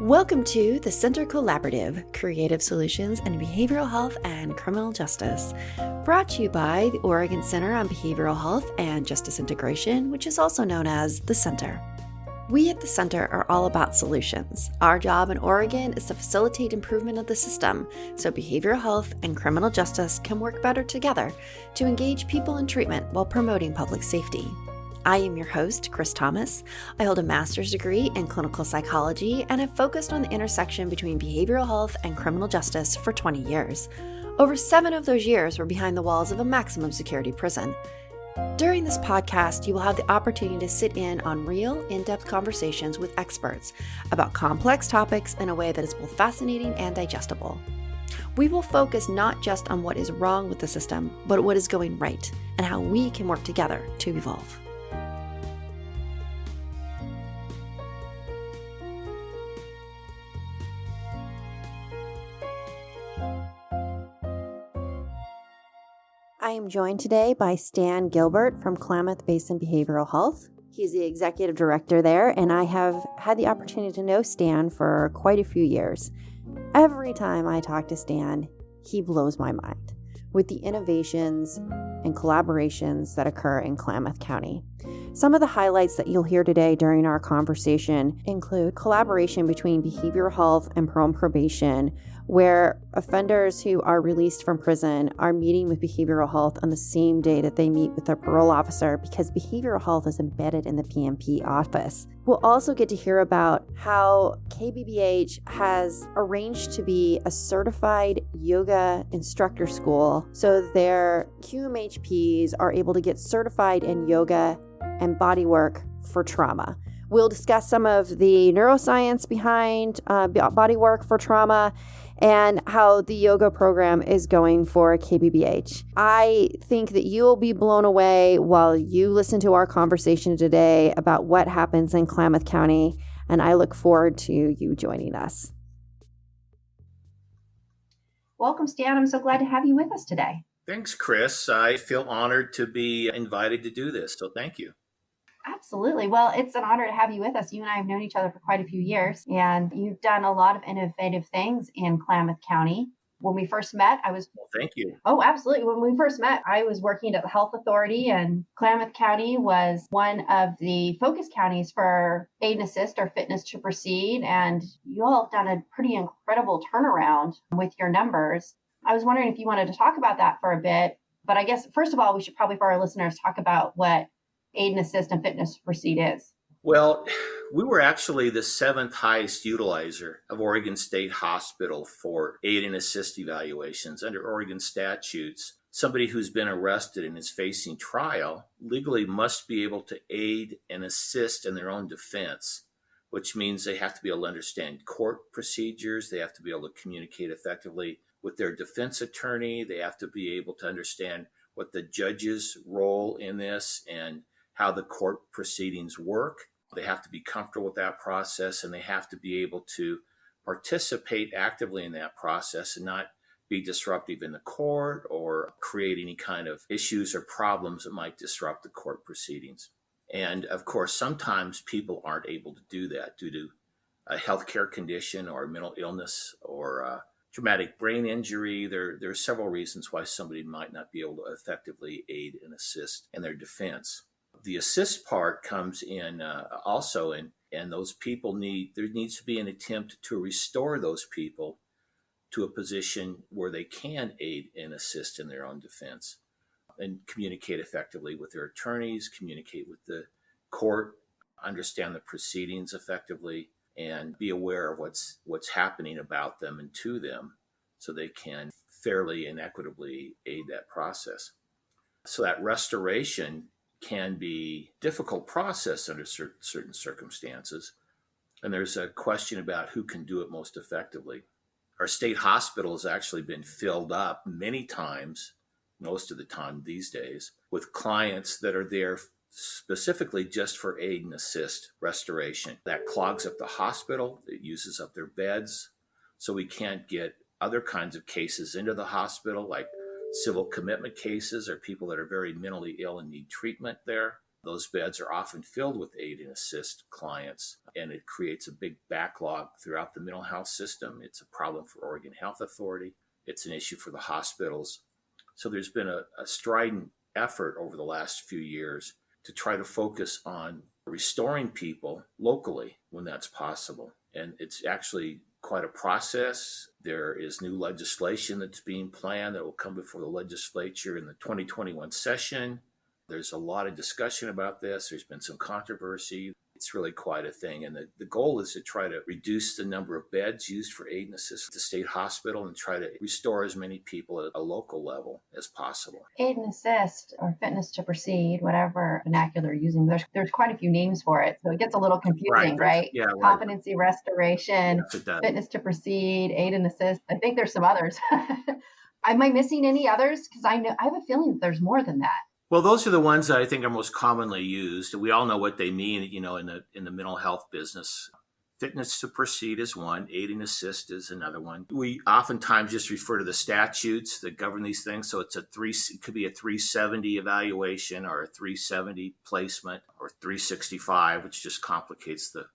Welcome to the Center Collaborative, Creative Solutions in Behavioral Health and Criminal Justice, brought to you by the Oregon Center on Behavioral Health and Justice Integration, which is also known as the Center. We at the Center are all about solutions. Our job in Oregon is to facilitate improvement of the system so behavioral health and criminal justice can work better together to engage people in treatment while promoting public safety. I am your host, Chris Thomas. I hold a master's degree in clinical psychology and have focused on the intersection between behavioral health and criminal justice for 20 years. Over 7 of those years were behind the walls of a maximum security prison. During this podcast, you will have the opportunity to sit in on real, in-depth conversations with experts about complex topics in a way that is both fascinating and digestible. We will focus not just on what is wrong with the system, but what is going right and how we can work together to evolve. I am joined today by Stan Gilbert from Klamath Basin Behavioral Health. He's the executive director there, and I have had the opportunity to know Stan for quite a few years. Every time I talk to Stan, he blows my mind with the innovations and collaborations that occur in Klamath County. Some of the highlights that you'll hear today during our conversation include collaboration between behavioral health and probation, where offenders who are released from prison are meeting with behavioral health on the same day that they meet with their parole officer because behavioral health is embedded in the PMP office. We'll also get to hear about how KBBH has arranged to be a certified yoga instructor school so their QMHPs are able to get certified in yoga and body work for trauma. We'll discuss some of the neuroscience behind body work for trauma and how the yoga program is going for KBBH. I think that you'll be blown away while you listen to our conversation today about what happens in Klamath County, and I look forward to you joining us. Welcome, Stan. I'm so glad to have you with us today. Thanks, Chris. I feel honored to be invited to do this, so thank you. Absolutely. Well, it's an honor to have you with us. You and I have known each other for quite a few years, and you've done a lot of innovative things in Klamath County. When we first met, Well, thank you. Oh, absolutely. When we first met, I was working at the Health Authority, and Klamath County was one of the focus counties for aid and assist or fitness to proceed. And you all have done a pretty incredible turnaround with your numbers. I was wondering if you wanted to talk about that for a bit. But I guess, first of all, we should probably, for our listeners, talk about what aid and assist and fitness to proceed is. Well, we were actually the 7th highest utilizer of Oregon State Hospital for aid and assist evaluations. Under Oregon statutes, somebody who's been arrested and is facing trial legally must be able to aid and assist in their own defense, which means they have to be able to understand court procedures. They have to be able to communicate effectively with their defense attorney. They have to be able to understand what the judge's role in this and how the court proceedings work. They have to be comfortable with that process, and they have to be able to participate actively in that process and not be disruptive in the court or create any kind of issues or problems that might disrupt the court proceedings. And of course, sometimes people aren't able to do that due to a healthcare condition or mental illness or traumatic brain injury. There are several reasons why somebody might not be able to effectively aid and assist in their defense. The assist part comes in also, and those people there needs to be an attempt to restore those people to a position where they can aid and assist in their own defense and communicate effectively with their attorneys, communicate with the court, understand the proceedings effectively, and be aware of what's happening about them and to them so they can fairly and equitably aid that process. So that restoration can be a difficult process under certain circumstances. And there's a question about who can do it most effectively. Our state hospital has actually been filled up many times, most of the time these days, with clients that are there specifically just for aid and assist restoration. That clogs up the hospital. It uses up their beds. So we can't get other kinds of cases into the hospital, like civil commitment cases or people that are very mentally ill and need treatment there. Those beds are often filled with aid and assist clients, and it creates a big backlog throughout the mental health system. It's a problem for Oregon Health Authority. It's an issue for the hospitals. So there's been a strident effort over the last few years to try to focus on restoring people locally when that's possible. And it's actually quite a process. There is new legislation that's being planned that will come before the legislature in the 2021 session. There's a lot of discussion about this. There's been some controversy. It's really quite a thing. And the goal is to try to reduce the number of beds used for aid and assist at the state hospital and try to restore as many people at a local level as possible. Aid and assist, or fitness to proceed, whatever vernacular you're using, there's quite a few names for it. So it gets a little confusing, right? Yeah, right. Competency restoration, Yes, it does. fitness to proceed, aid and assist. I think there's some others. Am I missing any others? Because I have a feeling that there's more than that. Well, those are the ones that I think are most commonly used. We all know what they mean, in the mental health business. Fitness to proceed is one. Aid and assist is another one. We oftentimes just refer to the statutes that govern these things. So it could be a 370 evaluation or a 370 placement or 365, which just complicates the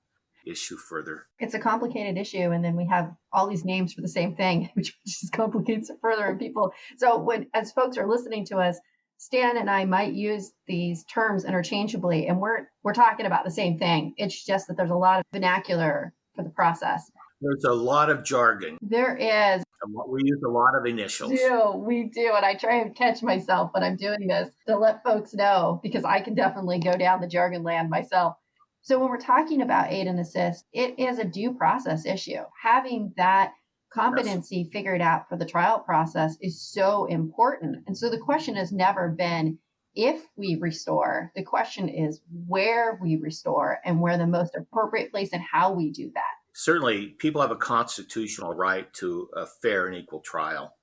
issue further. It's a complicated issue, and then we have all these names for the same thing, which just complicates it further. And people, so as folks are listening to us, Stan and I might use these terms interchangeably, and we're talking about the same thing. It's just that there's a lot of vernacular for the process. There's a lot of jargon. There is. We use a lot of initials. We do. And I try and catch myself when I'm doing this to let folks know, because I can definitely go down the jargon land myself. So when we're talking about aid and assist, it is a due process issue. Having that competency figured out for the trial process is so important. And so the question has never been if we restore. The question is where we restore and where the most appropriate place and how we do that. Certainly, people have a constitutional right to a fair and equal trial.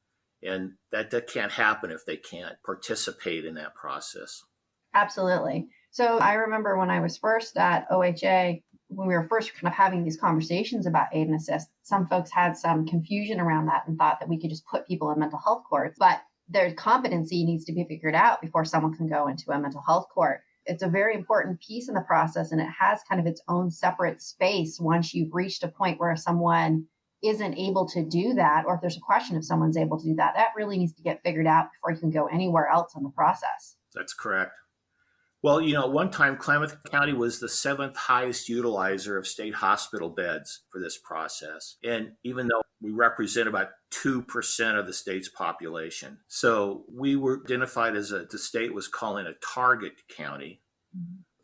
And that can't happen if they can't participate in that process. Absolutely. So I remember when I was first at OHA, when we were first kind of having these conversations about aid and assist, some folks had some confusion around that and thought that we could just put people in mental health courts, but their competency needs to be figured out before someone can go into a mental health court. It's a very important piece in the process, and it has kind of its own separate space once you've reached a point where someone isn't able to do that, or if there's a question if someone's able to do that, that really needs to get figured out before you can go anywhere else in the process. That's correct. Well, at one time, Klamath County was the 7th highest utilizer of state hospital beds for this process. And even though we represent about 2% of the state's population, so we were identified as the state was calling a target county,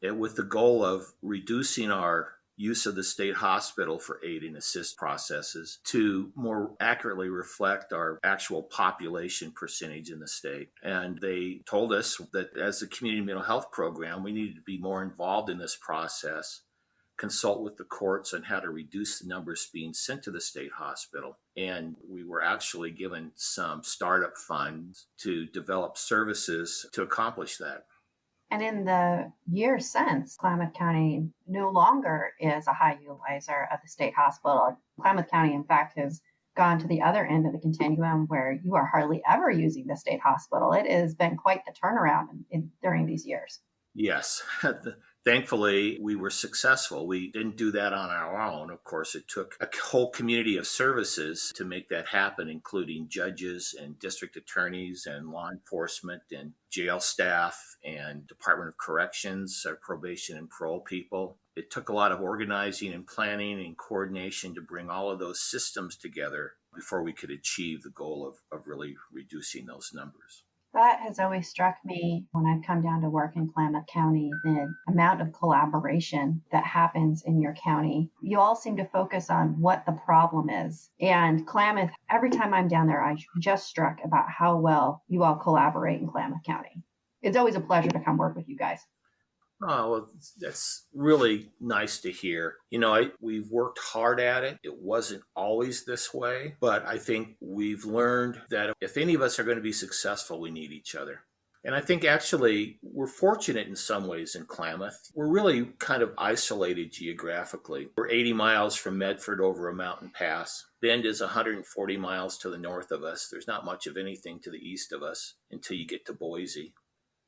and with the goal of reducing our use of the state hospital for aid and assist processes to more accurately reflect our actual population percentage in the state. And they told us that as a community mental health program, we needed to be more involved in this process, consult with the courts on how to reduce the numbers being sent to the state hospital. And we were actually given some startup funds to develop services to accomplish that. And in the years since, Klamath County no longer is a high utilizer of the state hospital. Klamath County, in fact, has gone to the other end of the continuum where you are hardly ever using the state hospital. It has been quite the turnaround during these years. Yes. Thankfully, we were successful. We didn't do that on our own. Of course, it took a whole community of services to make that happen, including judges and district attorneys and law enforcement and jail staff and Department of Corrections, our probation and parole people. It took a lot of organizing and planning and coordination to bring all of those systems together before we could achieve the goal of really reducing those numbers. That has always struck me when I've come down to work in Klamath County, the amount of collaboration that happens in your county. You all seem to focus on what the problem is. And Klamath, every time I'm down there, I'm just struck about how well you all collaborate in Klamath County. It's always a pleasure to come work with you guys. Oh, well, that's really nice to hear. We've worked hard at it. It wasn't always this way, but I think we've learned that if any of us are going to be successful, we need each other. And I think actually we're fortunate in some ways in Klamath. We're really kind of isolated geographically. We're 80 miles from Medford over a mountain pass. Bend is 140 miles to the north of us. There's not much of anything to the east of us until you get to Boise.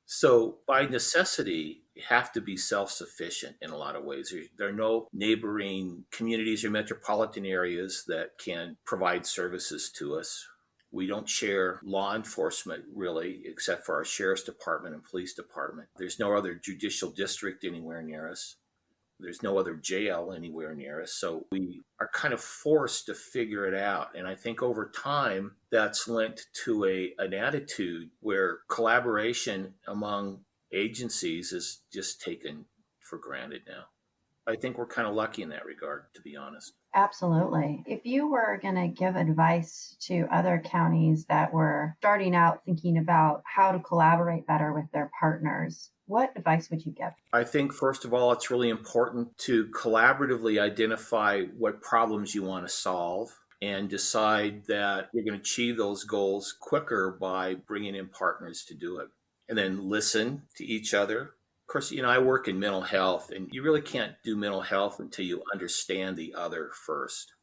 So by necessity, you have to be self-sufficient in a lot of ways. There are no neighboring communities or metropolitan areas that can provide services to us. We don't share law enforcement really, except for our sheriff's department and police department. There's no other judicial district anywhere near us. There's no other jail anywhere near us. So we are kind of forced to figure it out. And I think over time, that's linked to an attitude where collaboration among agencies is just taken for granted now. I think we're kind of lucky in that regard, to be honest. Absolutely. If you were going to give advice to other counties that were starting out thinking about how to collaborate better with their partners, what advice would you give? I think, first of all, it's really important to collaboratively identify what problems you want to solve and decide that you're going to achieve those goals quicker by bringing in partners to do it. And then listen to each other. Of course, I work in mental health, and you really can't do mental health until you understand the other first.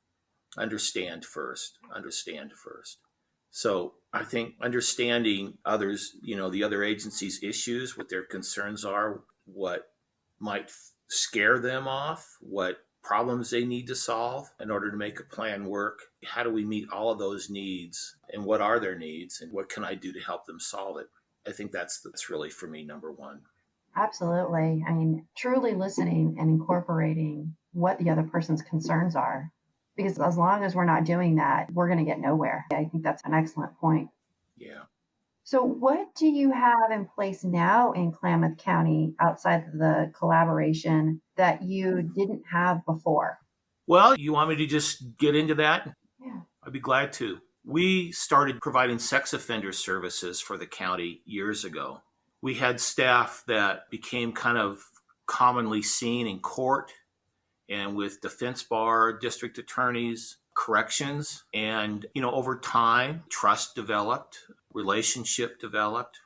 Understand first. Understand first. So I think understanding others, the other agencies' issues, what their concerns are, what might scare them off, what problems they need to solve in order to make a plan work. How do we meet all of those needs, and what are their needs, and what can I do to help them solve it? I think that's really, for me, number one. Absolutely. I mean, truly listening and incorporating what the other person's concerns are. Because as long as we're not doing that, we're going to get nowhere. I think that's an excellent point. Yeah. So, what do you have in place now in Klamath County outside of the collaboration that you didn't have before? Well, you want me to just get into that? Yeah. I'd be glad to. We started providing sex offender services for the county years ago. We had staff that became kind of commonly seen in court and with defense bar, district attorneys, corrections. And, over time, trust developed, relationship developed.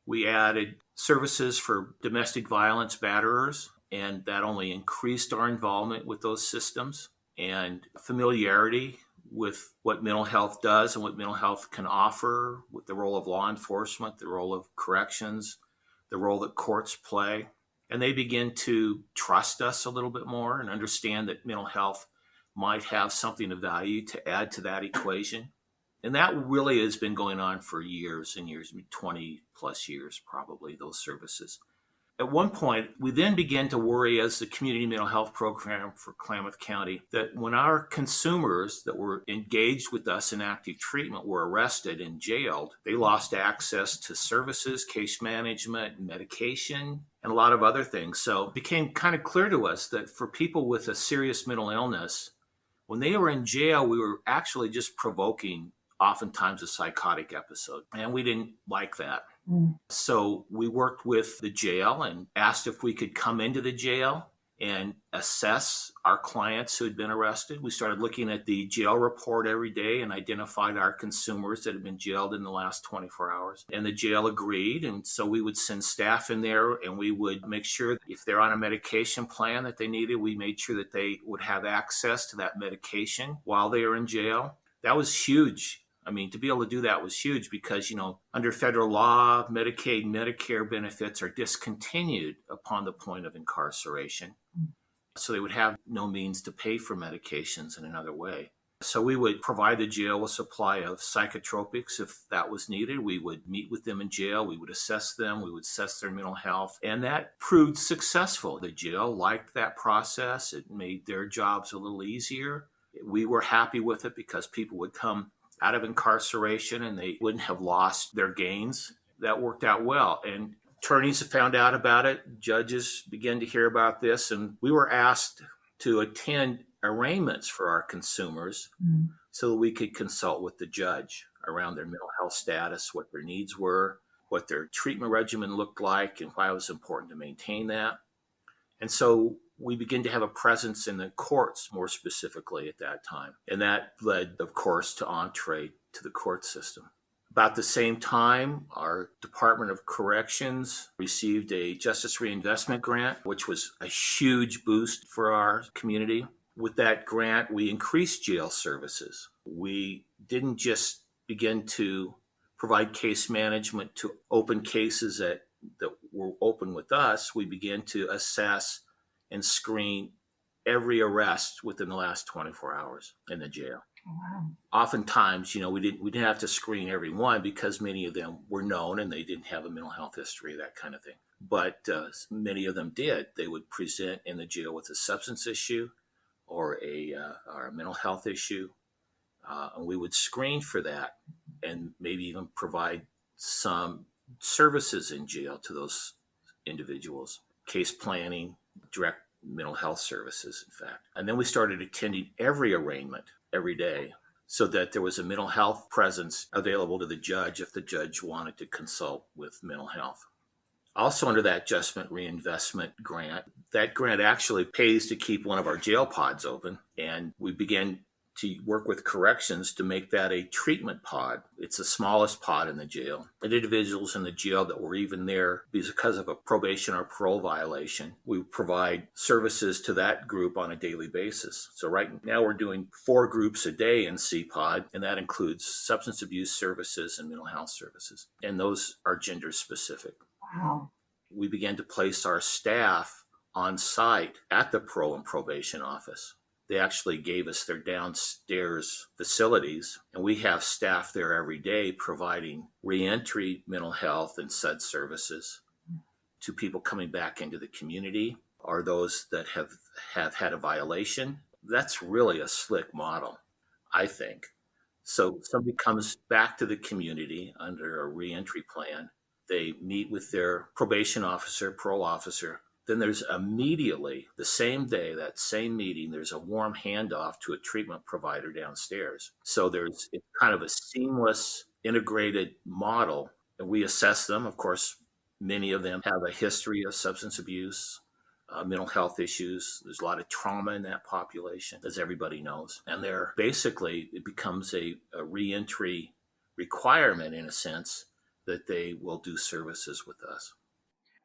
We added services for domestic violence batterers, and that only increased our involvement with those systems and familiarity with what mental health does and what mental health can offer, with the role of law enforcement, the role of corrections, the role that courts play. And they begin to trust us a little bit more and understand that mental health might have something of value to add to that equation. And that really has been going on for years and years, 20 plus years, probably, those services. At one point, we then began to worry as the community mental health program for Klamath County that when our consumers that were engaged with us in active treatment were arrested and jailed, they lost access to services, case management, medication, and a lot of other things. So it became kind of clear to us that for people with a serious mental illness, when they were in jail, we were actually just provoking oftentimes a psychotic episode. And we didn't like that. So we worked with the jail and asked if we could come into the jail and assess our clients who had been arrested. We started looking at the jail report every day and identified our consumers that had been jailed in the last 24 hours. And the jail agreed. And so we would send staff in there and we would make sure that if they're on a medication plan that they needed, we made sure that they would have access to that medication while they were in jail. That was huge. I mean, to be able to do that was huge because, under federal law, Medicaid, Medicare benefits are discontinued upon the point of incarceration. So they would have no means to pay for medications in another way. So we would provide the jail a supply of psychotropics if that was needed. We would meet with them in jail. We would assess them. We would assess their mental health. And that proved successful. The jail liked that process. It made their jobs a little easier. We were happy with it because people would come out of incarceration and they wouldn't have lost their gains. That worked out well. And attorneys found out about it. Judges began to hear about this. And we were asked to attend arraignments for our consumers so that we could consult with the judge around their mental health status, what their needs were, what their treatment regimen looked like, and why it was important to maintain that. And so we began to have a presence in the courts more specifically at that time. And that led, of course, to entree to the court system. About the same time, our Department of Corrections received a Justice Reinvestment Grant, which was a huge boost for our community. With that grant, we increased jail services. We didn't just begin to provide case management to open cases at that were open with us, we began to assess and screen every arrest within the last 24 hours in the jail. Wow. Oftentimes, we didn't have to screen every one because many of them were known and they didn't have a mental health history, that kind of thing. But many of them did. They would present in the jail with a substance issue or a mental health issue, and we would screen for that and maybe even provide some services in jail to those individuals, case planning, direct mental health services, in fact. And then we started attending every arraignment every day so that there was a mental health presence available to the judge if the judge wanted to consult with mental health. Also under that adjustment reinvestment grant, that grant actually pays to keep one of our jail pods open, and we began to work with corrections to make that a treatment pod. It's the smallest pod in the jail. And individuals in the jail that were even there because of a probation or parole violation, we provide services to that group on a daily basis. So right now we're doing 4 groups a day in C-Pod, and that includes substance abuse services and mental health services. And those are gender specific. Wow. We began to place our staff on site at the parole and probation office. They actually gave us their downstairs facilities, and we have staff there every day providing reentry mental health and SUD services to people coming back into the community or those that have had a violation. That's really a slick model, I think. So somebody comes back to the community under a reentry plan. They meet with their probation officer, parole officer. Then there's immediately, the same day, that same meeting, there's a warm handoff to a treatment provider downstairs. So it's kind of a seamless, integrated model. And we assess them. Of course, many of them have a history of substance abuse, mental health issues. There's a lot of trauma in that population, as everybody knows. And it becomes a reentry requirement, in a sense, that they will do services with us.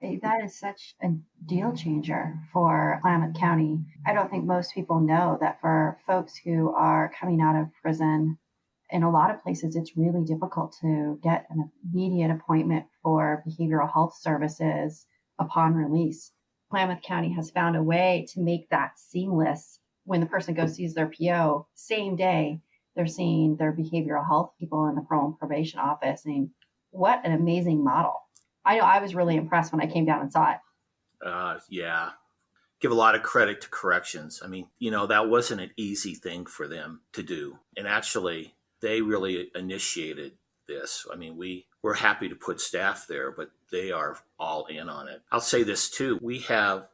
That is such a deal changer for Klamath County. I don't think most people know that for folks who are coming out of prison, in a lot of places, it's really difficult to get an immediate appointment for behavioral health services upon release. Klamath County has found a way to make that seamless. When the person goes sees their PO, same day, they're seeing their behavioral health people in the parole and probation office. And what an amazing model. I know I was really impressed when I came down and saw it. Yeah. Give a lot of credit to corrections. I mean, that wasn't an easy thing for them to do. And actually, they really initiated this. I mean, we're happy to put staff there, but they are all in on it. I'll say this too. We have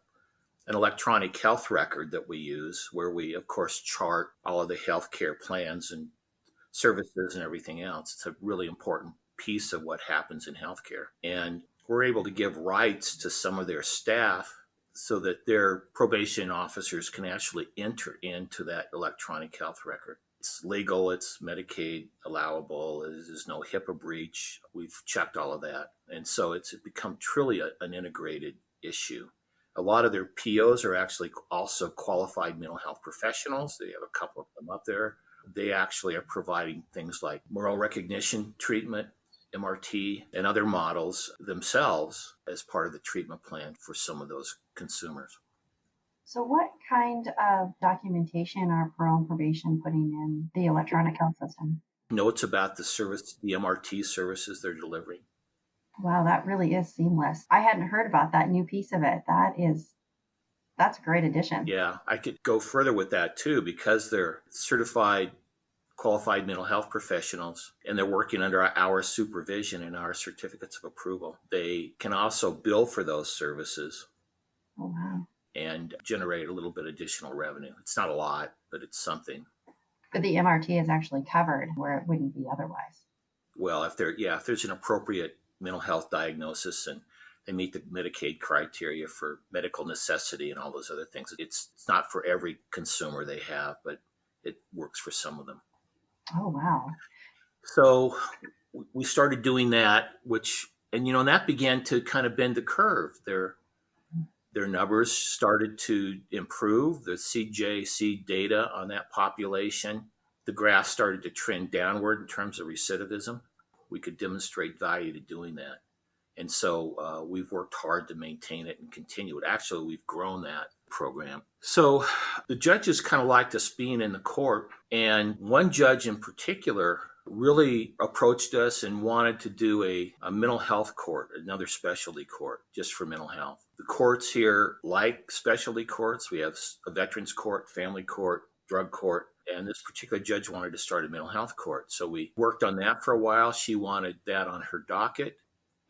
an electronic health record that we use where we, of course, chart all of the healthcare plans and services and everything else. It's a really important piece of what happens in healthcare. And we're able to give rights to some of their staff so that their probation officers can actually enter into that electronic health record. It's legal, it's Medicaid allowable, there's no HIPAA breach. We've checked all of that. And so it's become truly an integrated issue. A lot of their POs are actually also qualified mental health professionals. They have a couple of them up there. They actually are providing things like moral recognition treatment, MRT, and other models themselves as part of the treatment plan for some of those consumers. So what kind of documentation are parole and probation putting in the electronic health system? Notes about the service, the MRT services they're delivering. Wow, that really is seamless. I hadn't heard about that new piece of it. That's a great addition. Yeah, I could go further with that too, because they're certified qualified mental health professionals, and they're working under our supervision and our certificates of approval. They can also bill for those services. Oh, wow. And generate a little bit additional revenue. It's not a lot, but it's something. But the MRT is actually covered where it wouldn't be otherwise. Well, if there's an appropriate mental health diagnosis and they meet the Medicaid criteria for medical necessity and all those other things, it's not for every consumer they have, but it works for some of them. Oh, wow. So we started doing that, and that began to kind of bend the curve. Their numbers started to improve. The CJC data on that population, the graph started to trend downward in terms of recidivism. We could demonstrate value to doing that. And so we've worked hard to maintain it and continue it. Actually, we've grown that program. So the judges kind of liked us being in the court. And one judge in particular really approached us and wanted to do a mental health court, another specialty court just for mental health. The courts here, like specialty courts, we have a veterans court, family court, drug court. And this particular judge wanted to start a mental health court. So we worked on that for a while. She wanted that on her docket.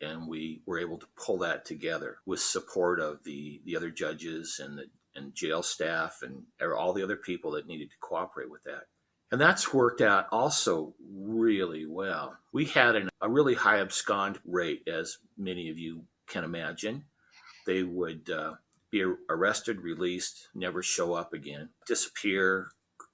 And we were able to pull that together with support of the other judges and jail staff and all the other people that needed to cooperate with that. And that's worked out also really well. We had a really high abscond rate, as many of you can imagine. They would be arrested, released, never show up again, disappear,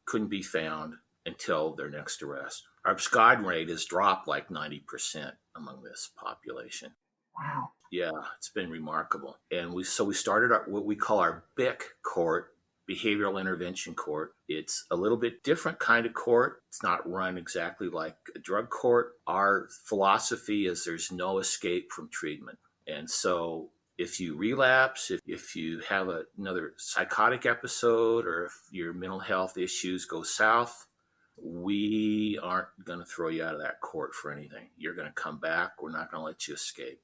couldn't be found until their next arrest. Our abscond rate has dropped like 90% among this population. Wow. Yeah, it's been remarkable. And we started what we call our BIC court, Behavioral Intervention Court. It's a little bit different kind of court. It's not run exactly like a drug court. Our philosophy is there's no escape from treatment. And so if you relapse, if you have another psychotic episode, or if your mental health issues go south, we aren't going to throw you out of that court for anything. You're going to come back. We're not going to let you escape.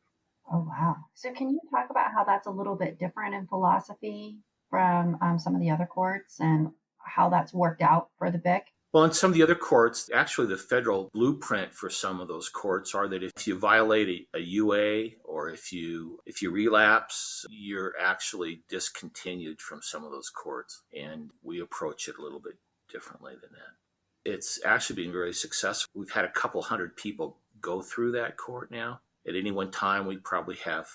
Oh, wow. So can you talk about how that's a little bit different in philosophy from some of the other courts and how that's worked out for the BIC? Well, in some of the other courts, actually the federal blueprint for some of those courts are that if you violate a UA or if you relapse, you're actually discontinued from some of those courts. And we approach it a little bit differently than that. It's actually been very successful. We've had a couple hundred people go through that court now. At any one time, we probably have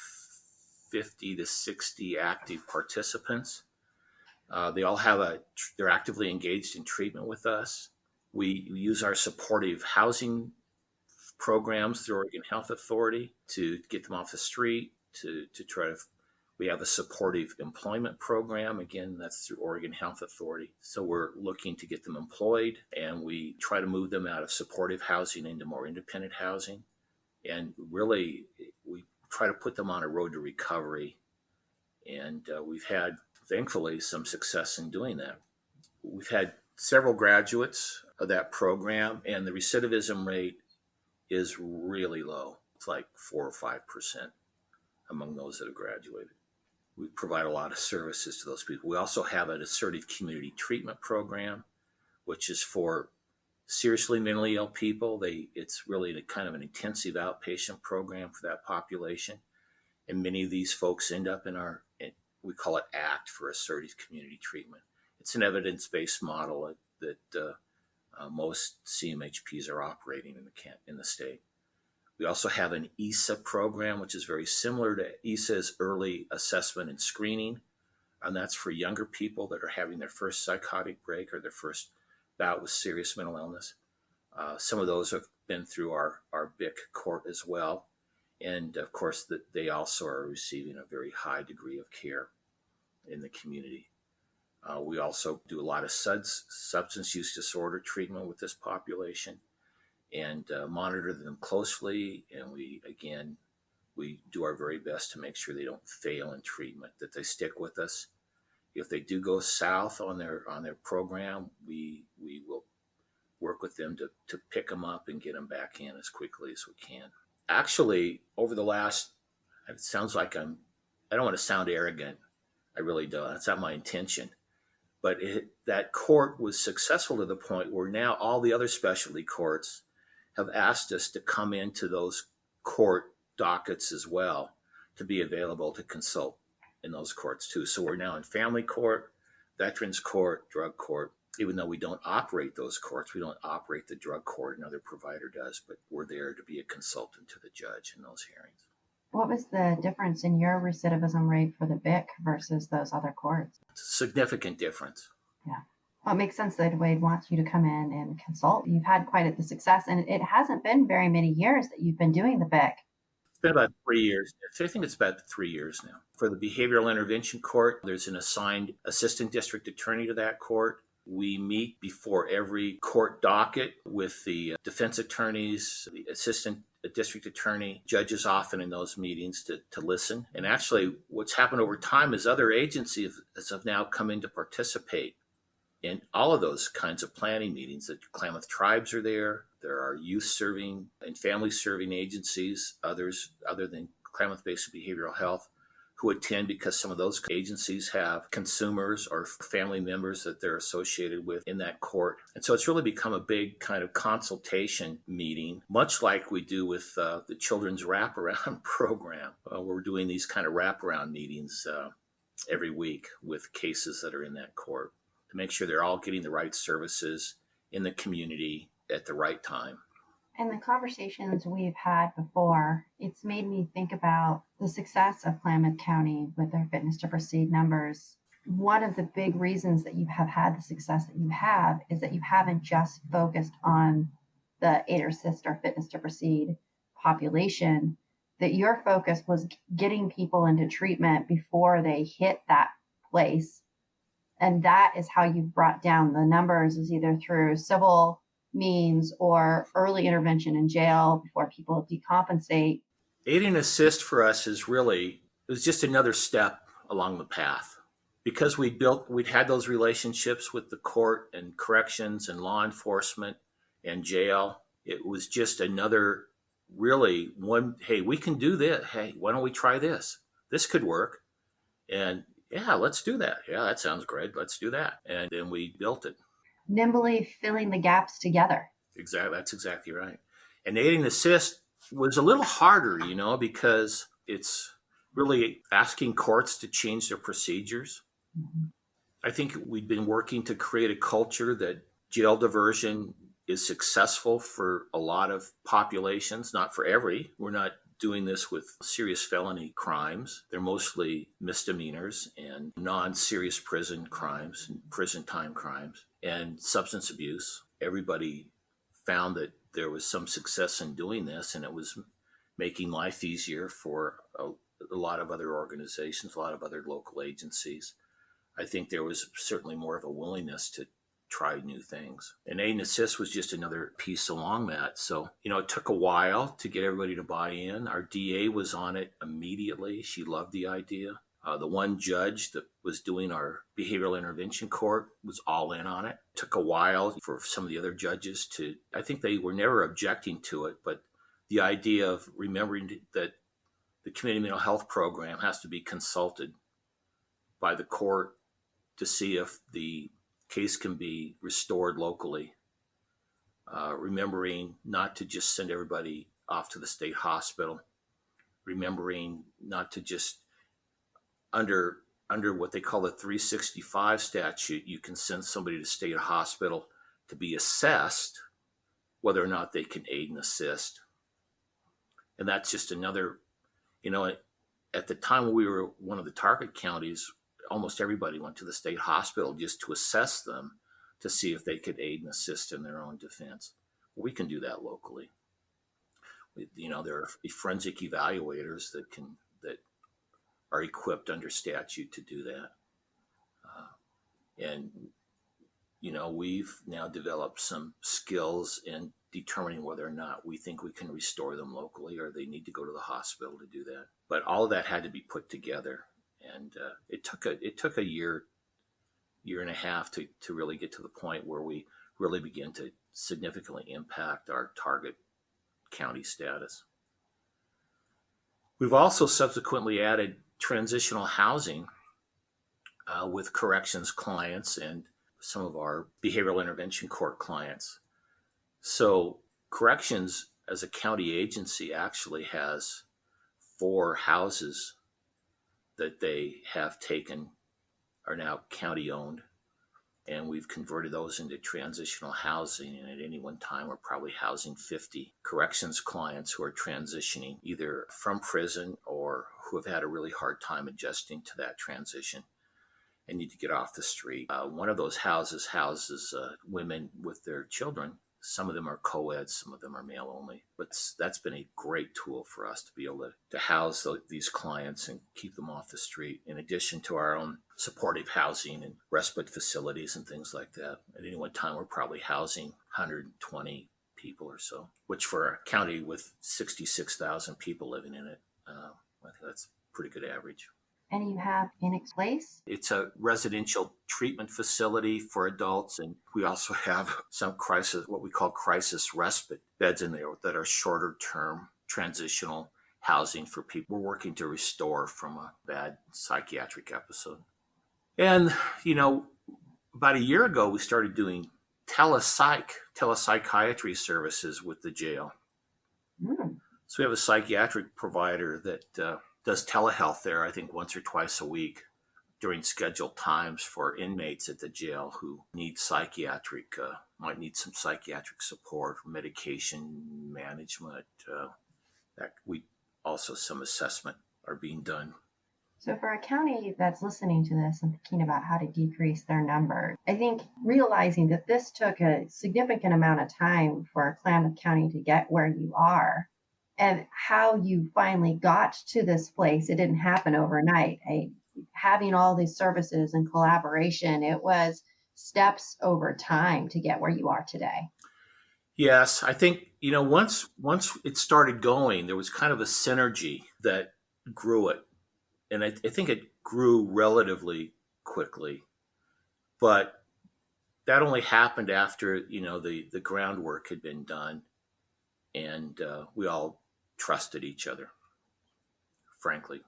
50 to 60 active participants. They all they're actively engaged in treatment with us. We use our supportive housing programs through Oregon Health Authority to get them off the street, we have a supportive employment program. Again, that's through Oregon Health Authority. So we're looking to get them employed, and we try to move them out of supportive housing into more independent housing. And really, we try to put them on a road to recovery. And we've had, thankfully, some success in doing that. We've had several graduates of that program, and the recidivism rate is really low. It's like 4 or 5% among those that have graduated. We provide a lot of services to those people. We also have an assertive community treatment program, which is for seriously mentally ill people. It's really kind of an intensive outpatient program for that population. And many of these folks end up we call it ACT, for assertive community treatment. It's an evidence-based model that most CMHPs are operating in the state. We also have an Esa program, which is very similar to Esa's early assessment and screening. And that's for younger people that are having their first psychotic break or their first bout with serious mental illness. Some of those have been through our BIC court as well. And of course, they also are receiving a very high degree of care in the community. We also do a lot of substance use disorder treatment with this population and monitor them closely. And we do our very best to make sure they don't fail in treatment, that they stick with us. If they do go south on their program, we will work with them to pick them up and get them back in as quickly as we can. Actually, over the last, it sounds like I don't want to sound arrogant. I really don't. That's not my intention. But that court was successful to the point where now all the other specialty courts have asked us to come into those court dockets as well to be available to consult in those courts too. So we're now in family court, veterans court, drug court. Even though we don't operate those courts, we don't operate the drug court, another provider does, but we're there to be a consultant to the judge in those hearings. What was the difference in your recidivism rate for the BIC versus those other courts? It's a significant difference. Yeah. Well, it makes sense that Wade wants you to come in and consult. You've had quite the success, and it hasn't been very many years that you've been doing the BIC. It's been about 3 years. I think it's about 3 years now. For the Behavioral Intervention Court, there's an assigned assistant district attorney to that court. We meet before every court docket with the defense attorneys, the assistant district attorney, judges often in those meetings to listen. And actually, what's happened over time is other agencies have now come in to participate in all of those kinds of planning meetings. The Klamath tribes are there. There are youth serving and family serving agencies, others other than Klamath Basin Behavioral Health, who attend because some of those agencies have consumers or family members that they're associated with in that court. And so it's really become a big kind of consultation meeting, much like we do with the children's wraparound program. We're doing these kind of wraparound meetings every week with cases that are in that court to make sure they're all getting the right services in the community at the right time. And the conversations we've had before, it's made me think about the success of Klamath County with their fitness to proceed numbers. One of the big reasons that you have had the success that you have is that you haven't just focused on the aid or assist or fitness to proceed population, that your focus was getting people into treatment before they hit that place. And that is how you've brought down the numbers, is either through civil means or early intervention in jail before people decompensate. Aid and assist for us is just another step along the path. Because we'd had those relationships with the court and corrections and law enforcement and jail. It was just another really one, hey, we can do this. Hey, why don't we try this? This could work. And yeah, let's do that. Yeah, that sounds great. Let's do that. And then we built it. Nimbly filling the gaps together. Exactly. That's exactly right. And aid and assist was a little harder, because it's really asking courts to change their procedures. Mm-hmm. I think we've been working to create a culture that jail diversion is successful for a lot of populations, not for every. We're not doing this with serious felony crimes. They're mostly misdemeanors and non-serious prison crimes, prison time crimes, and substance abuse. Everybody found that there was some success in doing this, and it was making life easier for a lot of other organizations, a lot of other local agencies. I think there was certainly more of a willingness to try new things. And aid and assist was just another piece along that. So, it took a while to get everybody to buy in. Our DA was on it immediately. She loved the idea. The one judge that was doing our behavioral intervention court was all in on it. It took a while for some of the other judges I think they were never objecting to it, but the idea of remembering that the community mental health program has to be consulted by the court to see if the case can be restored locally. Remembering not to just send everybody off to the state hospital. Remembering not to just under what they call the 365 statute, you can send somebody to state hospital to be assessed whether or not they can aid and assist. And that's just another, at the time we were one of the target counties, almost everybody went to the state hospital just to assess them to see if they could aid and assist in their own defense. We can do that locally. There are forensic evaluators that are equipped under statute to do that. We've now developed some skills in determining whether or not we think we can restore them locally or they need to go to the hospital to do that. But all of that had to be put together. And it took a year and a half to really get to the point where we really begin to significantly impact our target county status. We've also subsequently added transitional housing with corrections clients and some of our behavioral intervention court clients. So corrections as a county agency actually has 4 houses that they have taken, are now county owned, and we've converted those into transitional housing. And at any one time, we're probably housing 50 corrections clients who are transitioning either from prison or who have had a really hard time adjusting to that transition and need to get off the street. One of those houses houses women with their children, Some of them are co-eds, some of them are male only. But that's been a great tool for us to be able to house these clients and keep them off the street, in addition to our own supportive housing and respite facilities and things like that. At any one time, we're probably housing 120 people or so, which for a county with 66,000 people living in it, I think that's a pretty good average. And you have Phoenix Place? It's a residential treatment facility for adults, and we also have some what we call crisis respite beds in there that are shorter term transitional housing for people we're working to restore from a bad psychiatric episode. And, about a year ago, we started doing telepsychiatry services with the jail. Mm. So we have a psychiatric provider that does telehealth there, I think once or twice a week during scheduled times for inmates at the jail who need might need some psychiatric support, medication management. Some assessment are being done. So for a county that's listening to this and thinking about how to decrease their numbers, I think realizing that this took a significant amount of time for Klamath County to get where you are, and how you finally got to this place. It didn't happen overnight. Having all these services and collaboration, it was steps over time to get where you are today. Yes, I think, once it started going, there was kind of a synergy that grew it. And I think it grew relatively quickly. But that only happened after, the groundwork had been done. And we all trusted each other, frankly.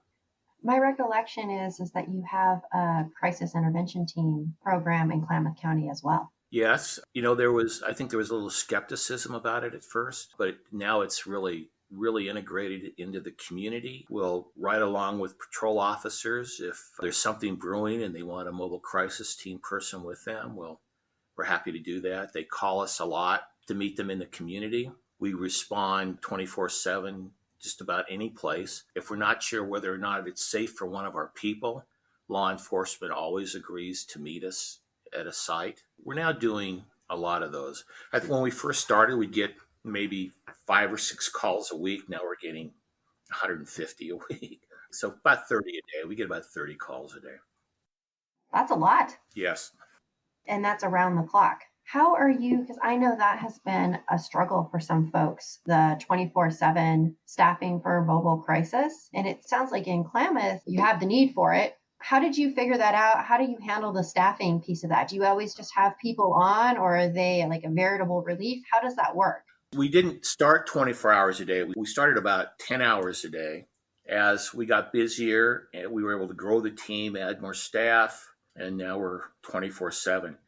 My recollection is that you have a crisis intervention team program in Klamath County as well. Yes. I think there was a little skepticism about it at first, but now it's really integrated into the community. We'll ride along with patrol officers. If there's something brewing and they want a mobile crisis team person with them, we're happy to do that. They call us a lot to meet them in the community. We respond 24/7, just about any place. If we're not sure whether or not it's safe for one of our people, law enforcement always agrees to meet us at a site. We're now doing a lot of those. I think when we first started, we'd get maybe 5 or 6 calls a week. Now we're getting 150 a week. So about 30 a day. We get about 30 calls a day. That's a lot. Yes. And that's around the clock. How are you, because I know that has been a struggle for some folks, the 24/7 staffing for mobile crisis. And it sounds like in Klamath, you have the need for it. How did you figure that out? How do you handle the staffing piece of that? Do you always just have people on, or are they like a veritable relief? How does that work? We didn't start 24 hours a day. We started about 10 hours a day. As we got busier, and we were able to grow the team, add more staff, and now we're 24/7.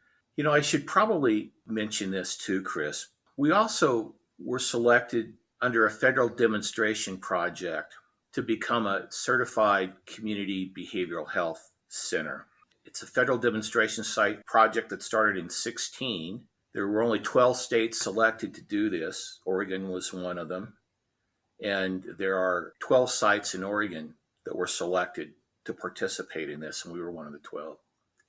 I should probably mention this too, Chris. We also were selected under a federal demonstration project to become a certified community behavioral health center. It's a federal demonstration site project that started in 2016. There were only 12 states selected to do this. Oregon was one of them. And there are 12 sites in Oregon that were selected to participate in this, and we were one of the 12.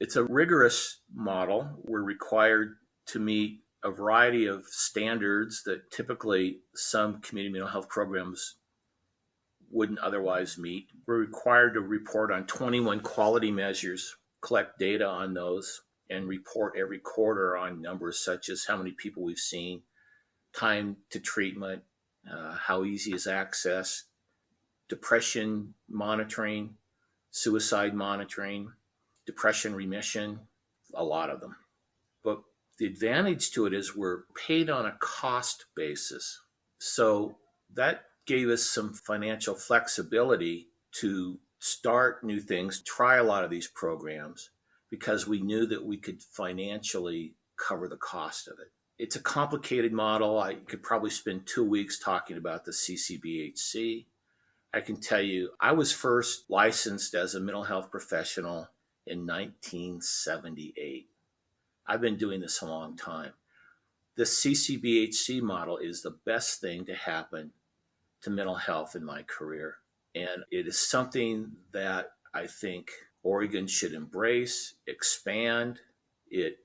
It's a rigorous model. We're required to meet a variety of standards that typically some community mental health programs wouldn't otherwise meet. We're required to report on 21 quality measures, collect data on those, and report every quarter on numbers such as how many people we've seen, time to treatment, how easy is access, depression monitoring, suicide monitoring, depression remission, a lot of them. But the advantage to it is we're paid on a cost basis. So that gave us some financial flexibility to start new things, try a lot of these programs, because we knew that we could financially cover the cost of it. It's a complicated model. I could probably spend 2 weeks talking about the CCBHC. I can tell you, I was first licensed as a mental health professional in 1978. I've been doing this a long time. The CCBHC model is the best thing to happen to mental health in my career. And it is something that I think Oregon should embrace, expand. It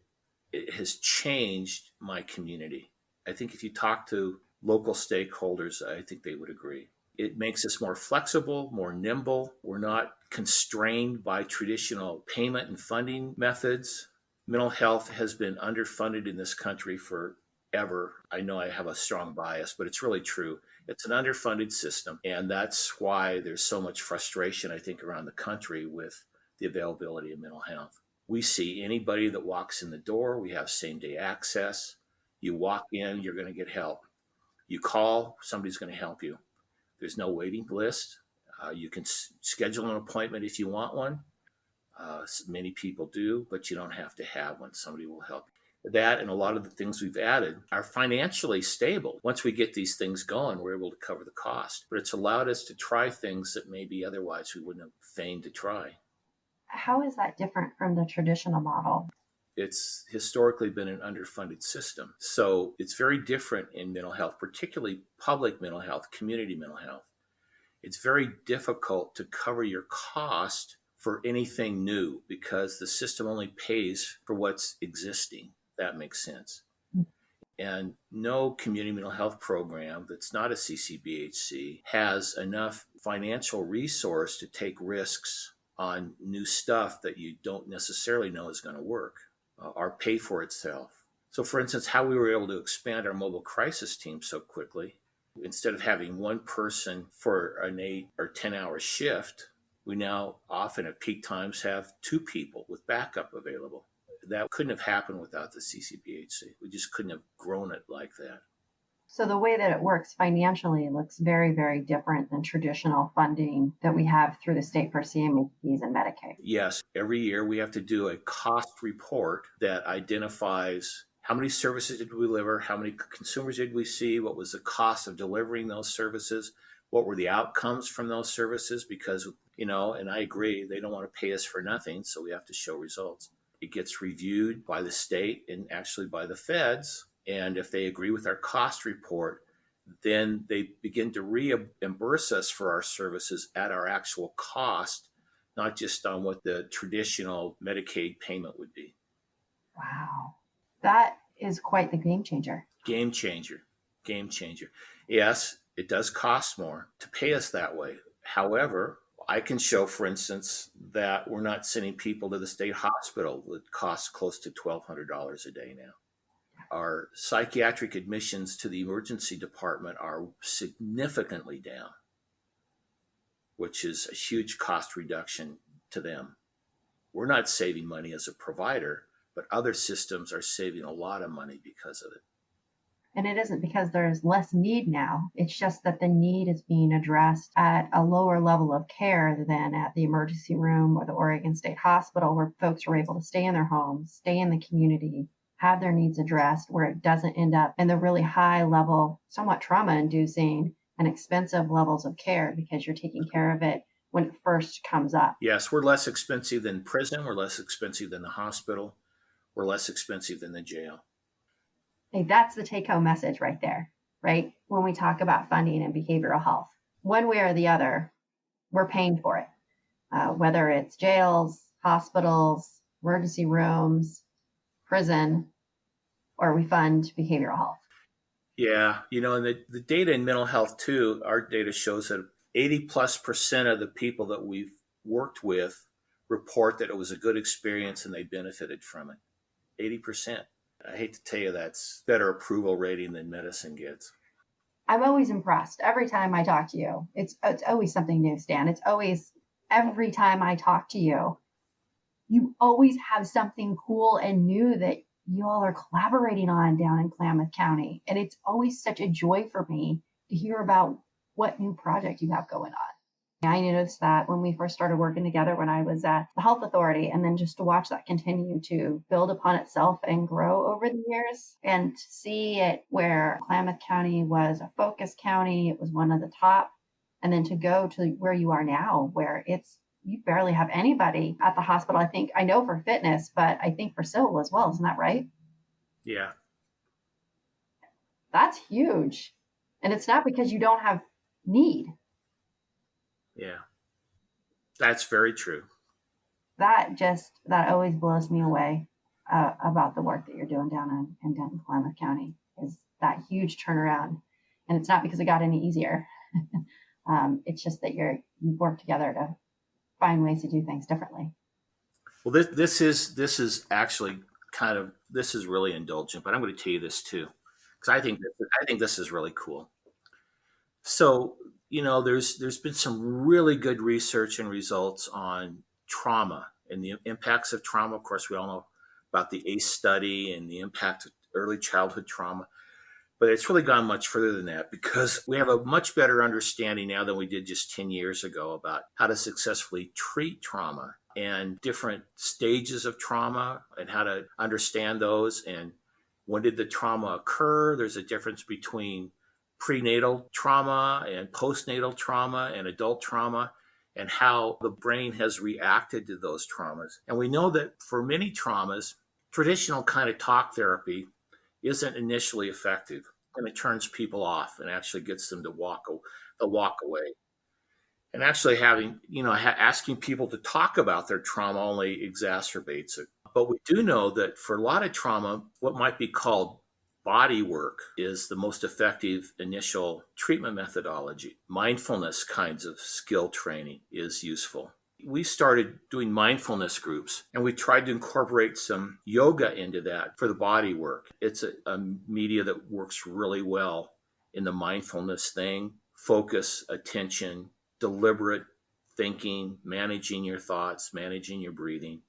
has changed my community. I think if you talk to local stakeholders, I think they would agree. It makes us more flexible, more nimble. We're not constrained by traditional payment and funding methods. Mental health has been underfunded in this country forever. I know I have a strong bias, but it's really true. It's an underfunded system, and that's why there's so much frustration, I think, around the country with the availability of mental health. We see anybody that walks in the door. We have same-day access. You walk in, you're going to get help. You call, somebody's going to help you. There's no waiting list. You can schedule an appointment if you want one. Many people do, but you don't have to have one. Somebody will help you. That and a lot of the things we've added are financially stable. Once we get these things going, we're able to cover the cost. But it's allowed us to try things that maybe otherwise we wouldn't have feigned to try. How is that different from the traditional model? It's historically been an underfunded system. So it's very different in mental health, particularly public mental health, community mental health. It's very difficult to cover your cost for anything new because the system only pays for what's existing. That makes sense. And no community mental health program that's not a CCBHC has enough financial resource to take risks on new stuff that you don't necessarily know is going to work or pay for itself. So, for instance, how we were able to expand our mobile crisis team so quickly, instead of having one person for an 8 or 10-hour shift, we now often at peak times have 2 people with backup available. That couldn't have happened without the CCBHC. We just couldn't have grown it like that. So the way that it works financially looks very, very different than traditional funding that we have through the state for CMHPs and Medicaid. Yes, every year we have to do a cost report that identifies how many services did we deliver, how many consumers did we see, what was the cost of delivering those services, what were the outcomes from those services, because, and I agree, they don't want to pay us for nothing, so we have to show results. It gets reviewed by the state and actually by the feds. And if they agree with our cost report, then they begin to reimburse us for our services at our actual cost, not just on what the traditional Medicaid payment would be. Wow. That is quite the game changer. Game changer. Game changer. Yes, it does cost more to pay us that way. However, I can show, for instance, that we're not sending people to the state hospital that costs close to $1,200 a day now. Our psychiatric admissions to the emergency department are significantly down, which is a huge cost reduction to them. We're not saving money as a provider, but other systems are saving a lot of money because of it. And it isn't because there's less need now. It's just that the need is being addressed at a lower level of care than at the emergency room or the Oregon State Hospital, where folks are able to stay in their homes, stay in the community, have their needs addressed, where it doesn't end up in the really high level, somewhat trauma inducing and expensive levels of care because you're taking care of it when it first comes up. Yes, we're less expensive than prison. We're less expensive than the hospital. We're less expensive than the jail. Hey, that's the take-home message right there, right? When we talk about funding and behavioral health, one way or the other, we're paying for it, whether it's jails, hospitals, emergency rooms, prison, or we fund behavioral health. Yeah, and the data in mental health too, our data shows that 80+% of the people that we've worked with report that it was a good experience and they benefited from it. 80%. I hate to tell you that's better approval rating than medicine gets. I'm always impressed every time I talk to you. It's always something new, Stan. It's always every time I talk to you, you always have something cool and new that you all are collaborating on down in Klamath County. And it's always such a joy for me to hear about what new project you have going on. I noticed that when we first started working together when I was at the Health Authority, and then just to watch that continue to build upon itself and grow over the years and see it where Klamath County was a focus county, it was one of the top, and then to go to where you are now, where you barely have anybody at the hospital. I know for fitness, but I think for civil as well. Isn't that right? Yeah. That's huge. And it's not because you don't have need. Yeah, that's very true. That always blows me away about the work that you're doing down in Klamath County. Is that huge turnaround. And it's not because it got any easier. It's just that you work together to find ways to do things differently. Well, this is actually this is really indulgent, but I'm going to tell you this too, because I think this is really cool. So, there's been some really good research and results on trauma and the impacts of trauma. Of course, we all know about the ACE study and the impact of early childhood trauma, but it's really gone much further than that because we have a much better understanding now than we did just 10 years ago about how to successfully treat trauma and different stages of trauma and how to understand those and when did the trauma occur. There's a difference between prenatal trauma and postnatal trauma and adult trauma and how the brain has reacted to those traumas. And we know that for many traumas, traditional kind of talk therapy isn't initially effective and it turns people off and actually gets them to walk away. And actually asking people to talk about their trauma only exacerbates it. But we do know that for a lot of trauma, what might be called body work is the most effective initial treatment methodology. Mindfulness kinds of skill training is useful. We started doing mindfulness groups and we tried to incorporate some yoga into that for the body work. It's a media that works really well in the mindfulness thing, focus, attention, deliberate thinking, managing your thoughts, managing your breathing,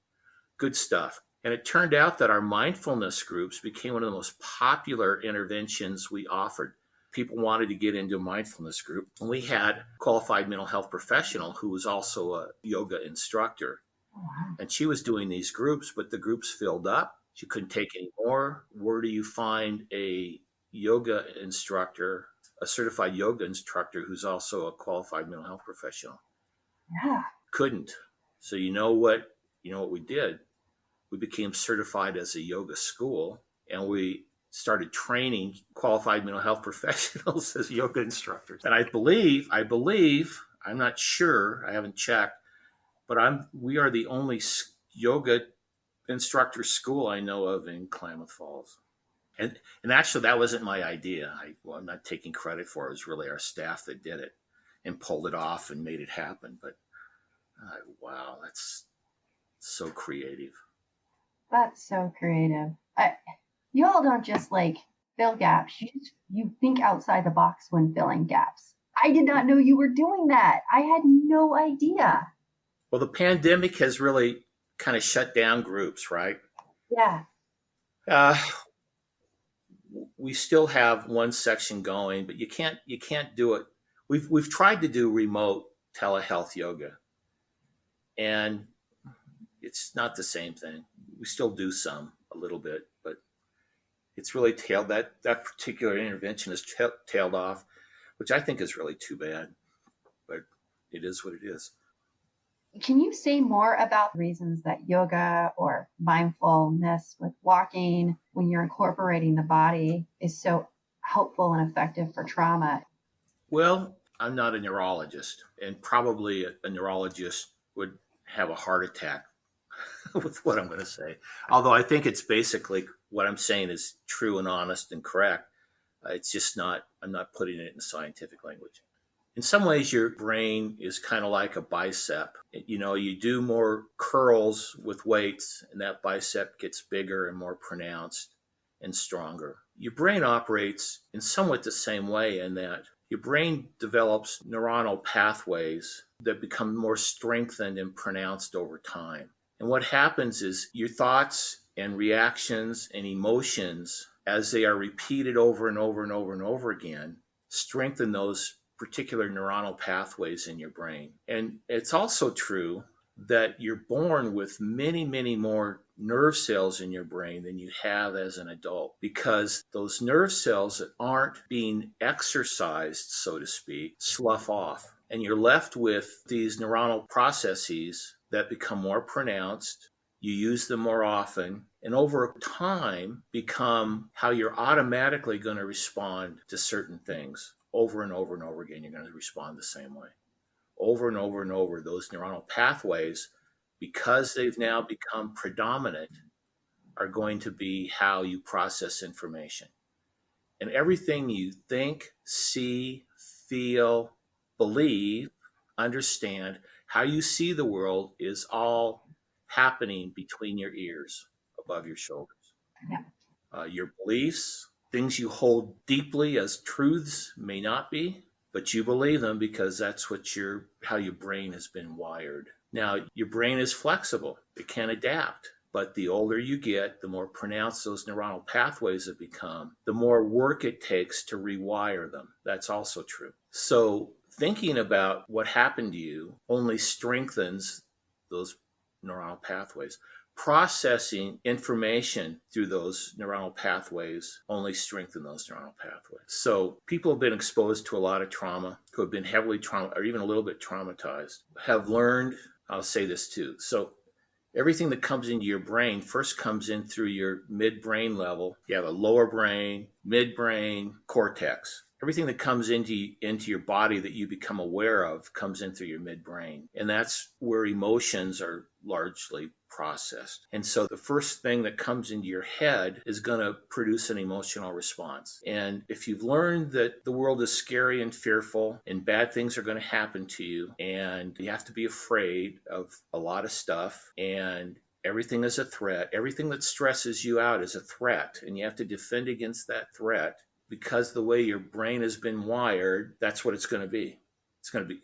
good stuff. And it turned out that our mindfulness groups became one of the most popular interventions we offered. People wanted to get into a mindfulness group. And we had a qualified mental health professional who was also a yoga instructor. And she was doing these groups, but the groups filled up. She couldn't take any more. Where do you find a yoga instructor, a certified yoga instructor who's also a qualified mental health professional? Yeah. Couldn't. So you know what we did? We became certified as a yoga school and we started training qualified mental health professionals as yoga instructors. And I believe, I'm not sure, I haven't checked, but we are the only yoga instructor school I know of in Klamath Falls. And actually that wasn't my idea. I'm not taking credit for it. It was really our staff that did it and pulled it off and made it happen. But wow, that's so creative. That's so creative. You all don't just fill gaps. You think outside the box when filling gaps. I did not know you were doing that. I had no idea. Well, the pandemic has really kind of shut down groups, right? Yeah. We still have one section going, but you can't do it. We've tried to do remote telehealth yoga, and it's not the same thing. We still do some a little bit, but it's really that particular intervention is tailed off, which I think is really too bad, but it is what it is. Can you say more about reasons that yoga or mindfulness with walking, when you're incorporating the body, is so helpful and effective for trauma? Well, I'm not a neurologist, and probably a neurologist would have a heart attack with what I'm going to say. Although I think it's basically what I'm saying is true and honest and correct. It's just I'm not putting it in scientific language. In some ways, your brain is kind of like a bicep. You do more curls with weights and that bicep gets bigger and more pronounced and stronger. Your brain operates in somewhat the same way in that your brain develops neuronal pathways that become more strengthened and pronounced over time. And what happens is your thoughts and reactions and emotions, as they are repeated over and over and over and over again, strengthen those particular neuronal pathways in your brain. And it's also true that you're born with many, many more nerve cells in your brain than you have as an adult, because those nerve cells that aren't being exercised, so to speak, slough off. And you're left with these neuronal processes that become more pronounced. You use them more often, and over time become how you're automatically going to respond to certain things. Over and over and over again, you're going to respond the same way. Over and over and over, those neuronal pathways, because they've now become predominant, are going to be how you process information. And everything you think, see, feel, believe, understand, how you see the world is all happening between your ears, above your shoulders. Yeah. Your beliefs, things you hold deeply as truths may not be, but you believe them because that's how your brain has been wired. Now, your brain is flexible. It can adapt. But the older you get, the more pronounced those neuronal pathways have become, the more work it takes to rewire them. That's also true. So thinking about what happened to you only strengthens those neuronal pathways. Processing information through those neuronal pathways only strengthen those neuronal pathways. So people have been exposed to a lot of trauma, who have been heavily traumatized or even a little bit traumatized, have learned, I'll say this too. So everything that comes into your brain first comes in through your midbrain level. You have a lower brain, midbrain, cortex. Everything that comes into your body that you become aware of comes in through your midbrain. And that's where emotions are largely processed. And so the first thing that comes into your head is going to produce an emotional response. And if you've learned that the world is scary and fearful and bad things are going to happen to you and you have to be afraid of a lot of stuff and everything is a threat, everything that stresses you out is a threat, and you have to defend against that threat, because the way your brain has been wired, that's what it's going to be. It's going to be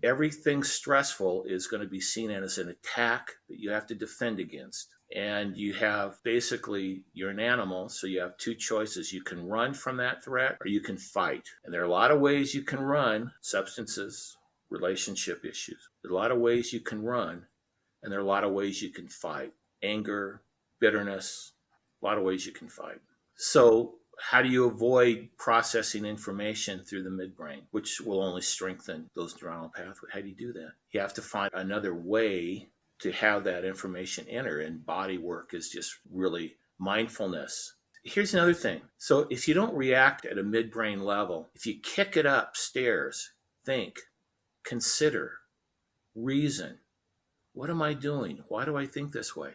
everything stressful is going to be seen as an attack that you have to defend against. And you're an animal, so you have two choices. You can run from that threat or you can fight. And there are a lot of ways you can run: substances, relationship issues. There are a lot of ways you can run, and there are a lot of ways you can fight. Anger, bitterness, a lot of ways you can fight. So how do you avoid processing information through the midbrain, which will only strengthen those neuronal pathways? How do you do that? You have to find another way to have that information enter, and body work is just really mindfulness. Here's another thing. So if you don't react at a midbrain level, if you kick it upstairs, think, consider, reason. What am I doing? Why do I think this way?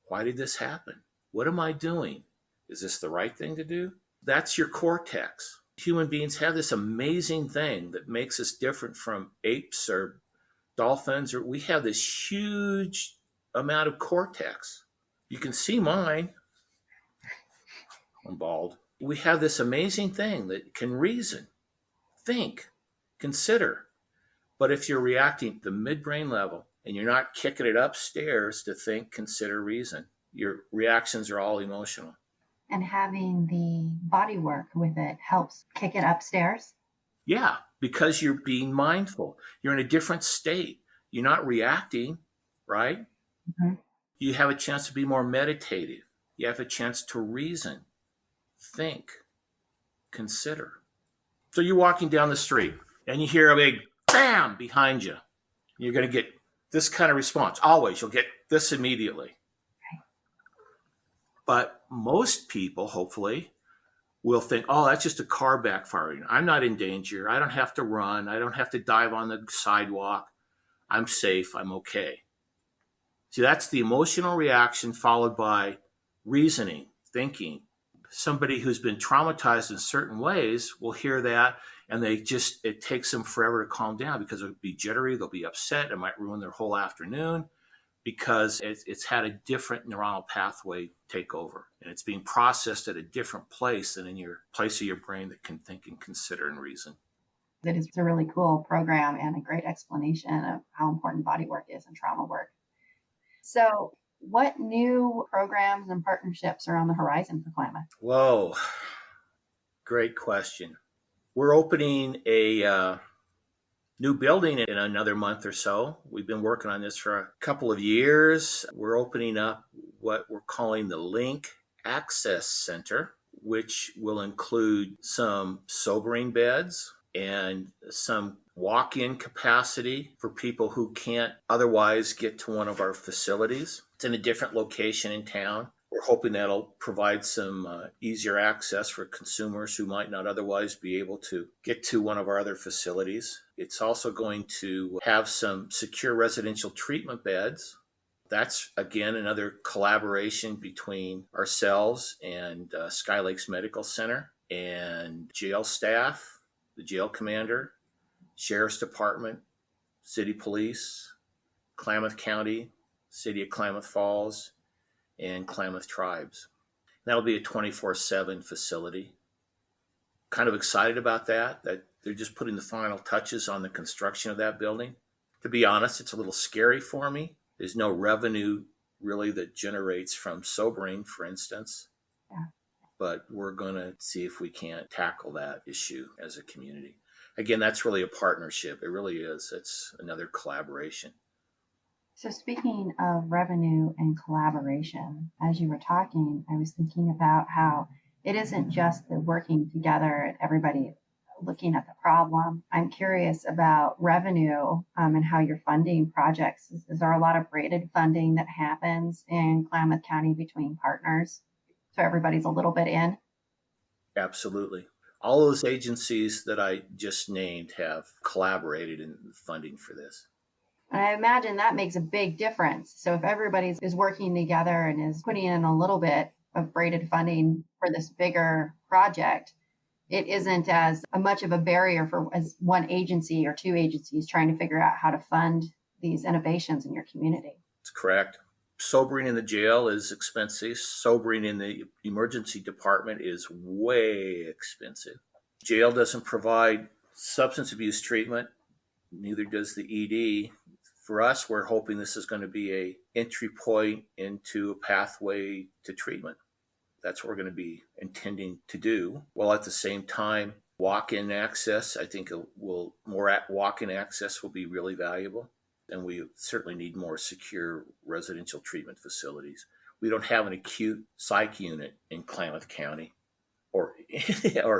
Why did this happen? What am I doing? Is this the right thing to do? That's your cortex. Human beings have this amazing thing that makes us different from apes or dolphins. We have this huge amount of cortex. You can see mine. I'm bald. We have this amazing thing that can reason, think, consider. But if you're reacting at the midbrain level and you're not kicking it upstairs to think, consider, reason, your reactions are all emotional. And having the body work with it helps kick it upstairs? Yeah, because you're being mindful. You're in a different state. You're not reacting, right? Mm-hmm. You have a chance to be more meditative. You have a chance to reason, think, consider. So you're walking down the street and you hear a big bam behind you. You're going to get this kind of response. Always, you'll get this immediately. But most people, hopefully, will think, oh, that's just a car backfiring. I'm not in danger. I don't have to run. I don't have to dive on the sidewalk. I'm safe. I'm okay. See, that's the emotional reaction followed by reasoning, thinking. Somebody who's been traumatized in certain ways will hear that, and it takes them forever to calm down because it'll be jittery. They'll be upset. It might ruin their whole afternoon, because it's had a different neuronal pathway take over. And it's being processed at a different place than in your place of your brain that can think and consider and reason. It is a really cool program and a great explanation of how important body work is and trauma work. So what new programs and partnerships are on the horizon for Klamath? Whoa, great question. We're opening a new building in another month or so. We've been working on this for a couple of years. We're opening up what we're calling the Link Access Center, which will include some sobering beds and some walk-in capacity for people who can't otherwise get to one of our facilities. It's in a different location in town. We're hoping that'll provide some easier access for consumers who might not otherwise be able to get to one of our other facilities. It's also going to have some secure residential treatment beds. That's, again, another collaboration between ourselves and Sky Lakes Medical Center. and jail staff, the jail commander, sheriff's department, city police, Klamath County, city of Klamath Falls, and Klamath tribes. That'll be a 24/7 facility. Kind of excited about that they're just putting the final touches on the construction of that building. To be honest, it's a little scary for me. There's no revenue really that generates from sobering, for instance. Yeah. But we're going to see if we can't tackle that issue as a community. Again, that's really a partnership. It really is. It's another collaboration. So speaking of revenue and collaboration, as you were talking, I was thinking about how it isn't just the working together and everybody looking at the problem. I'm curious about revenue and how you're funding projects. Is there a lot of braided funding that happens in Klamath County between partners? So everybody's a little bit in? Absolutely. All those agencies that I just named have collaborated in funding for this. And I imagine that makes a big difference. So if everybody is working together and is putting in a little bit of braided funding for this bigger project, it isn't as much of a barrier for as one agency or two agencies trying to figure out how to fund these innovations in your community. That's correct. Sobering in the jail is expensive. Sobering in the emergency department is way expensive. Jail doesn't provide substance abuse treatment. Neither does the ED. For us, we're hoping this is going to be an entry point into a pathway to treatment. That's what we're going to be intending to do. While at the same time, walk-in access, I think more walk-in access will be really valuable. And we certainly need more secure residential treatment facilities. We don't have an acute psych unit in Klamath County or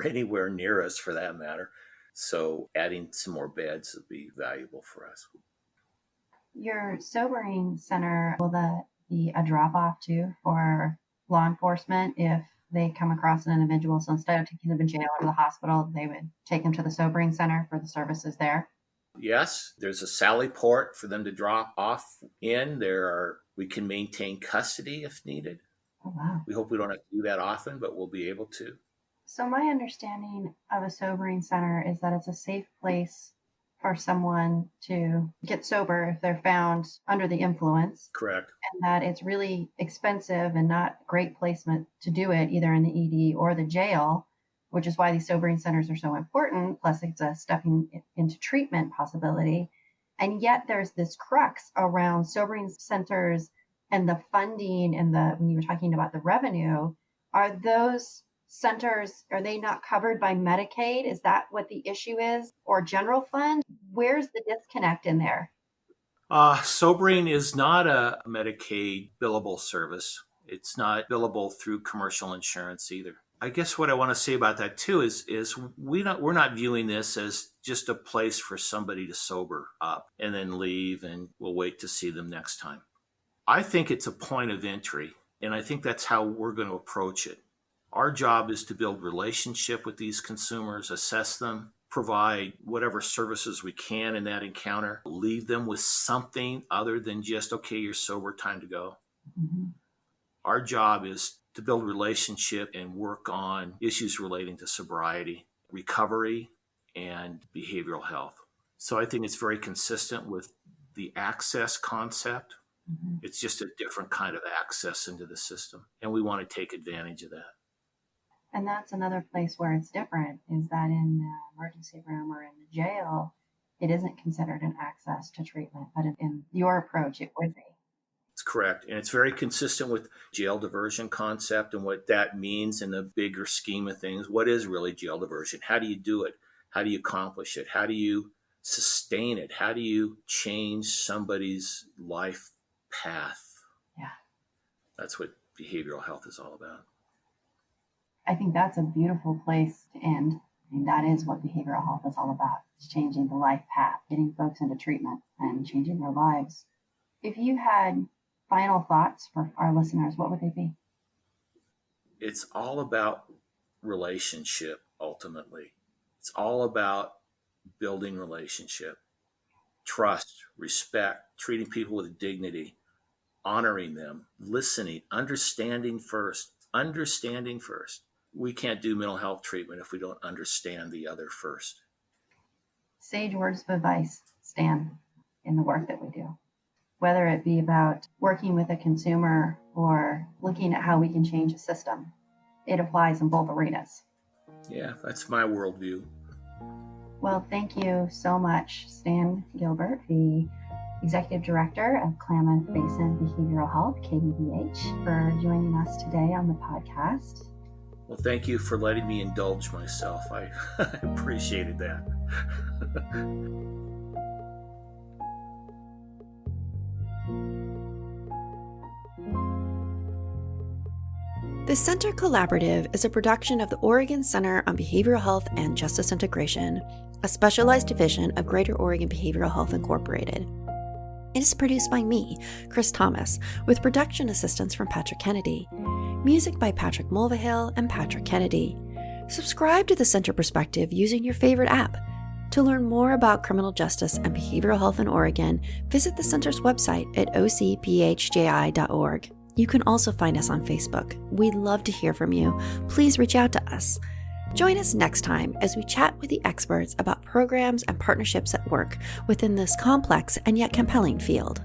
anywhere near us for that matter. So adding some more beds would be valuable for us. Your sobering center, will that be a drop-off too for law enforcement if they come across an individual? So instead of taking them to jail or the hospital, they would take them to the sobering center for the services there? Yes, there's a Sally port for them to drop off in. We can maintain custody if needed. Oh, wow. We hope we don't have to do that often, but we'll be able to. So my understanding of a sobering center is that it's a safe place for someone to get sober if they're found under the influence. Correct. And that it's really expensive and not great placement to do it either in the ED or the jail, which is why these sobering centers are so important. Plus it's a stepping into treatment possibility. And yet there's this crux around sobering centers and the funding and when you were talking about the revenue, are those centers, are they not covered by Medicaid? Is that what the issue is? Or general fund? Where's the disconnect in there? Sobering is not a Medicaid billable service. It's not billable through commercial insurance either. I guess what I want to say about that too is we're not viewing this as just a place for somebody to sober up and then leave and we'll wait to see them next time. I think it's a point of entry, and I think that's how we're going to approach it. Our job is to build relationship with these consumers, assess them, provide whatever services we can in that encounter, leave them with something other than just, okay, you're sober, time to go. Mm-hmm. Our job is to build relationship and work on issues relating to sobriety, recovery, and behavioral health. So I think it's very consistent with the access concept. Mm-hmm. It's just a different kind of access into the system, and we want to take advantage of that. And that's another place where it's different, is that in the emergency room or in the jail, it isn't considered an access to treatment, but in your approach, it would be. It's correct. And it's very consistent with jail diversion concept and what that means in the bigger scheme of things. What is really jail diversion? How do you do it? How do you accomplish it? How do you sustain it? How do you change somebody's life path? Yeah. That's what behavioral health is all about. I think that's a beautiful place to end. I mean, that is what behavioral health is all about. It's changing the life path, getting folks into treatment and changing their lives. If you had final thoughts for our listeners, what would they be? It's all about relationship, ultimately. It's all about building relationship, trust, respect, treating people with dignity, honoring them, listening, understanding first. we can't do mental health treatment if we don't understand the other first. Sage words of advice, Stan, in the work that we do. Whether it be about working with a consumer or looking at how we can change a system, it applies in both arenas. Yeah, that's my worldview. Well, thank you so much, Stan Gilbert, the Executive Director of Klamath Basin Behavioral Health, KBBH, for joining us today on the podcast. Well, thank you for letting me indulge myself. I appreciated that. The Center Collaborative is a production of the Oregon Center on Behavioral Health and Justice Integration, a specialized division of Greater Oregon Behavioral Health Incorporated. It is produced by me, Chris Thomas, with production assistance from Patrick Kennedy. Music by Patrick Mulvihill and Patrick Kennedy. Subscribe to the Center Perspective using your favorite app. To learn more about criminal justice and behavioral health in Oregon, visit the Center's website at ocbhji.org. You can also find us on Facebook. We'd love to hear from you. Please reach out to us. Join us next time as we chat with the experts about programs and partnerships at work within this complex and yet compelling field.